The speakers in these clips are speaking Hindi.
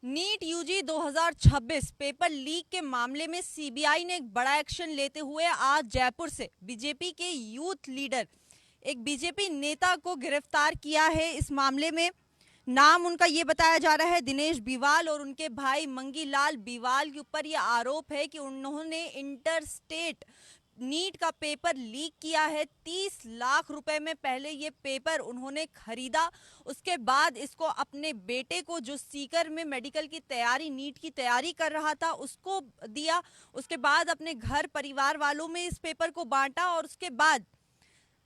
नीट यूजी 2026 पेपर लीक के मामले में सीबीआई ने एक बड़ा एक्शन लेते हुए आज जयपुर से बीजेपी के यूथ लीडर एक बीजेपी नेता को गिरफ्तार किया है। इस मामले में नाम उनका ये बताया जा रहा है दिनेश बिवाल, और उनके भाई मंगीलाल बिवाल के ऊपर ये आरोप है कि उन्होंने इंटर स्टेट नीट का पेपर लीक किया है। 30 लाख रुपए में पहले ये पेपर उन्होंने खरीदा, उसके बाद इसको अपने बेटे को जो सीकर में मेडिकल की तैयारी नीट की तैयारी कर रहा था उसको दिया। उसके बाद अपने घर परिवार वालों में इस पेपर को बांटा, और उसके बाद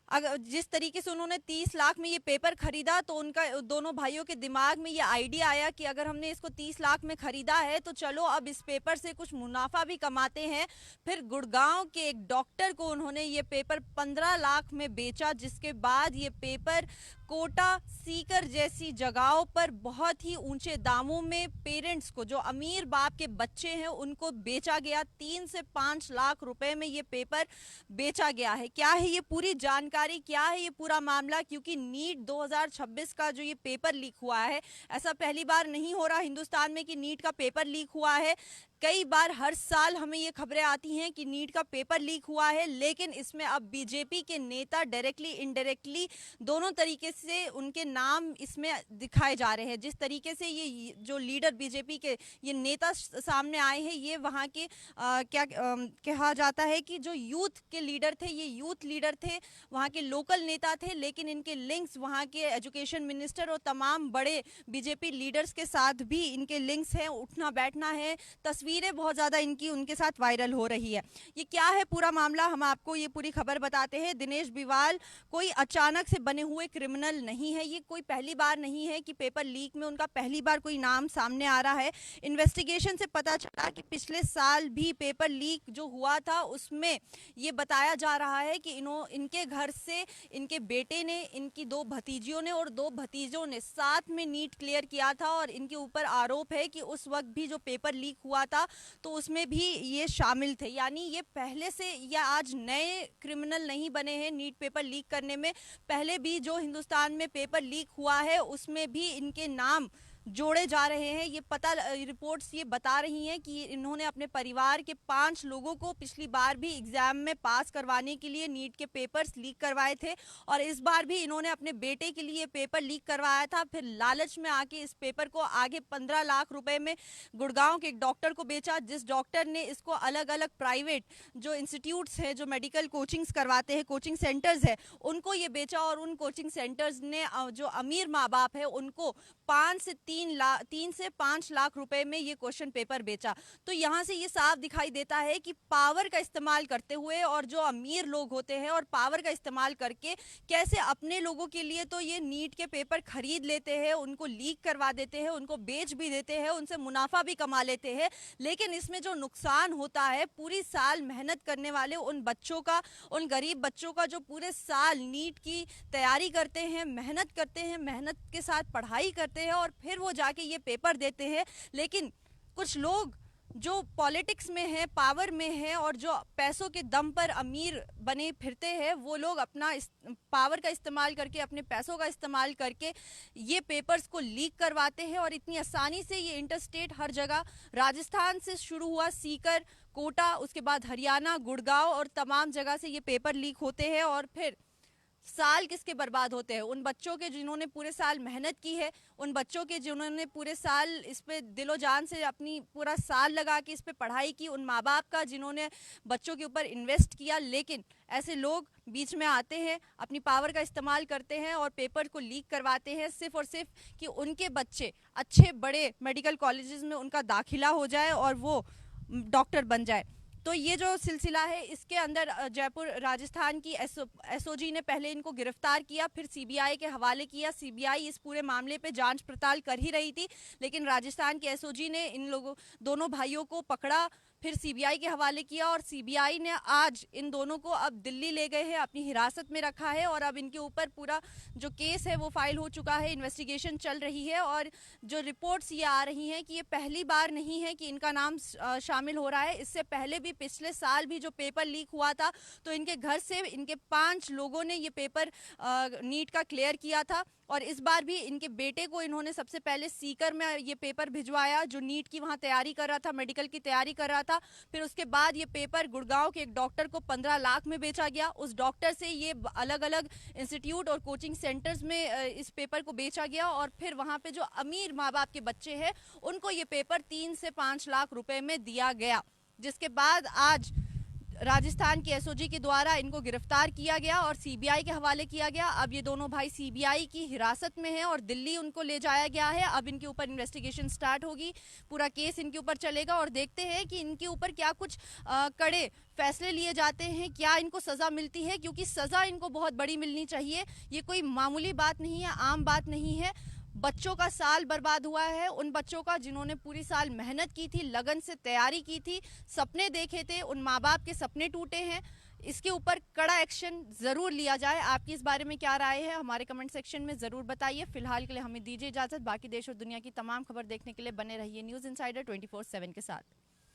अगर जिस तरीके से उन्होंने 30 लाख में ये पेपर खरीदा तो उनका दोनों भाइयों के दिमाग में ये आइडिया आया कि अगर हमने इसको 30 लाख में खरीदा है तो चलो अब इस पेपर से कुछ मुनाफा भी कमाते हैं। फिर गुड़गांव के एक डॉक्टर को उन्होंने ये पेपर 15 लाख में बेचा, जिसके बाद ये पेपर कोटा सीकर जैसी जगहों पर बहुत ही ऊंचे दामों में पेरेंट्स को, जो अमीर बाप के बच्चे हैं, उनको बेचा गया। 3 से 5 लाख रुपए में ये पेपर बेचा गया है। क्या है ये पूरी जानकारी, क्या है ये पूरा मामला? क्योंकि नीट 2026 का जो ये पेपर लीक हुआ है, ऐसा पहली बार नहीं हो रहा हिंदुस्तान में कि नीट का पेपर लीक हुआ है। कई बार हर साल हमें ये खबरें आती हैं कि नीट का पेपर लीक हुआ है, लेकिन इसमें अब बीजेपी के नेता डायरेक्टली इनडायरेक्टली दोनों तरीके से उनके नाम इसमें दिखाए जा रहे हैं। जिस तरीके से ये जो लीडर बीजेपी के ये नेता सामने आए हैं, ये वहाँ के कहा जाता है कि जो यूथ के लीडर थे, ये यूथ लीडर थे, वहाँ के लोकल नेता थे, लेकिन इनके लिंक्स वहाँ के एजुकेशन मिनिस्टर और तमाम बड़े बीजेपी लीडर्स के साथ भी इनके लिंक्स हैं। उठना बैठना है, तस्वीरें बहुत ज़्यादा इनकी उनके साथ वायरल हो रही है। ये क्या है पूरा मामला, हम आपको ये पूरी खबर बताते हैं। दिनेश बिवाल कोई अचानक से बने हुए क्रिमिनल नहीं है, ये कोई पहली बार नहीं है कि पेपर लीक में उनका पहली बार कोई नाम सामने आ रहा है। इन्वेस्टिगेशन से पता चला कि पिछले साल भी पेपर लीक जो हुआ था उसमें ये बताया जा रहा है कि इनके घर से इनके बेटे ने, इनकी 2 भतीजियों ने और 2 भतीजों ने साथ में नीट क्लियर किया था, और इनके ऊपर आरोप है कि उस वक्त भी जो पेपर लीक हुआ था तो उसमें भी ये शामिल थे। यानी ये पहले से या आज नए क्रिमिनल नहीं बने हैं नीट पेपर लीक करने में। पहले भी जो हिंदुस्तान में पेपर लीक हुआ है उसमें भी इनके नाम जोड़े जा रहे हैं। ये रिपोर्ट्स ये बता रही हैं कि इन्होंने अपने परिवार के 5 लोगों को पिछली बार भी एग्जाम में पास करवाने के लिए नीट के पेपर्स लीक करवाए थे, और इस बार भी इन्होंने अपने बेटे के लिए पेपर लीक करवाया था। फिर लालच में आके इस पेपर को आगे 15 लाख रुपए में गुड़गांव के एक डॉक्टर को बेचा, जिस डॉक्टर ने इसको अलग अलग प्राइवेट जो इंस्टीट्यूट्स हैं, जो मेडिकल कोचिंग्स करवाते हैं, कोचिंग सेंटर्स है, उनको ये बेचा। और उन कोचिंग सेंटर्स ने जो अमीर माँ बाप है उनको 3 से 5 लाख रुपए में ये क्वेश्चन पेपर बेचा। तो यहाँ से ये साफ दिखाई देता है कि पावर का इस्तेमाल करते हुए, और जो अमीर लोग होते हैं और पावर का इस्तेमाल करके कैसे अपने लोगों के लिए तो ये नीट के पेपर खरीद लेते हैं, उनको लीक करवा देते हैं, उनको बेच भी देते हैं, उनसे मुनाफा भी कमा लेते हैं। लेकिन इसमें जो नुकसान होता है पूरी साल मेहनत करने वाले उन बच्चों का, उन गरीब बच्चों का जो पूरे साल नीट की तैयारी करते हैं, मेहनत के साथ पढ़ाई करते हैं और फिर वो जाके ये पेपर देते हैं। लेकिन कुछ लोग जो पॉलिटिक्स में है, पावर में है, और जो पैसों के दम पर अमीर बने फिरते हैं, वो लोग अपना पावर का इस्तेमाल करके, अपने पैसों का इस्तेमाल करके ये पेपर्स को लीक करवाते हैं। और इतनी आसानी से ये इंटरस्टेट हर जगह, राजस्थान से शुरू हुआ सीकर, कोटा, उसके बाद हरियाणा, गुड़गांव और तमाम जगह से ये पेपर लीक होते हैं। और फिर साल किसके बर्बाद होते हैं? उन बच्चों के जिन्होंने पूरे साल मेहनत की है, उन बच्चों के जिन्होंने पूरे साल इस पे दिलो जान से अपनी पूरा साल लगा के इस पे पढ़ाई की, उन माँ बाप का जिन्होंने बच्चों के ऊपर इन्वेस्ट किया। लेकिन ऐसे लोग बीच में आते हैं, अपनी पावर का इस्तेमाल करते हैं और पेपर को लीक करवाते हैं, सिर्फ और सिर्फ कि उनके बच्चे अच्छे बड़े मेडिकल कॉलेजेस में उनका दाखिला हो जाए और वो डॉक्टर बन जाए। तो ये जो सिलसिला है, इसके अंदर जयपुर राजस्थान की एसओजी ने पहले इनको गिरफ्तार किया, फिर सीबीआई के हवाले किया। सीबीआई इस पूरे मामले पे जांच पड़ताल कर ही रही थी, लेकिन राजस्थान की एसओजी ने इन लोगों, दोनों भाइयों को पकड़ा, फिर सीबीआई के हवाले किया, और सीबीआई ने आज इन दोनों को अब दिल्ली ले गए हैं, अपनी हिरासत में रखा है। और अब इनके ऊपर पूरा जो केस है वो फाइल हो चुका है, इन्वेस्टिगेशन चल रही है। और जो रिपोर्ट्स ये आ रही हैं कि ये पहली बार नहीं है कि इनका नाम शामिल हो रहा है। इससे पहले भी पिछले साल भी जो पेपर लीक हुआ था तो इनके घर से इनके 5 लोगों ने ये पेपर नीट का क्लियर किया था। और इस बार भी इनके बेटे को इन्होंने सबसे पहले सीकर में ये पेपर भिजवाया, जो नीट की वहां तैयारी कर रहा था, मेडिकल की तैयारी कर रहा था। फिर उसके बाद ये पेपर गुड़गांव के एक डॉक्टर को 15 लाख में बेचा गया। उस डॉक्टर से ये अलग अलग इंस्टीट्यूट और कोचिंग सेंटर्स में इस पेपर को बेचा गया, और फिर वहां पे जो अमीर माँ बाप के बच्चे हैं उनको ये पेपर 3 से 5 लाख रुपए में दिया गया। जिसके बाद आज राजस्थान की एसओजी के द्वारा इनको गिरफ्तार किया गया और सीबीआई के हवाले किया गया। अब ये दोनों भाई सीबीआई की हिरासत में हैं और दिल्ली उनको ले जाया गया है। अब इनके ऊपर इन्वेस्टिगेशन स्टार्ट होगी, पूरा केस इनके ऊपर चलेगा और देखते हैं कि इनके ऊपर क्या कुछ कड़े फैसले लिए जाते हैं, क्या इनको सजा मिलती है, क्योंकि सजा इनको बहुत बड़ी मिलनी चाहिए। ये कोई मामूली बात नहीं है, आम बात नहीं है। बच्चों का साल बर्बाद हुआ है, उन बच्चों का जिन्होंने पूरी साल मेहनत की थी, लगन से तैयारी की थी, सपने देखे थे, उन माँ बाप के सपने टूटे हैं। इसके ऊपर कड़ा एक्शन जरूर लिया जाए। आपकी इस बारे में क्या राय है, हमारे कमेंट सेक्शन में जरूर बताइए। फिलहाल के लिए हमें दीजिए इजाजत। बाकी देश और दुनिया की तमाम खबर देखने के लिए बने रहिए न्यूज़ इनसाइडर 24/7 के साथ।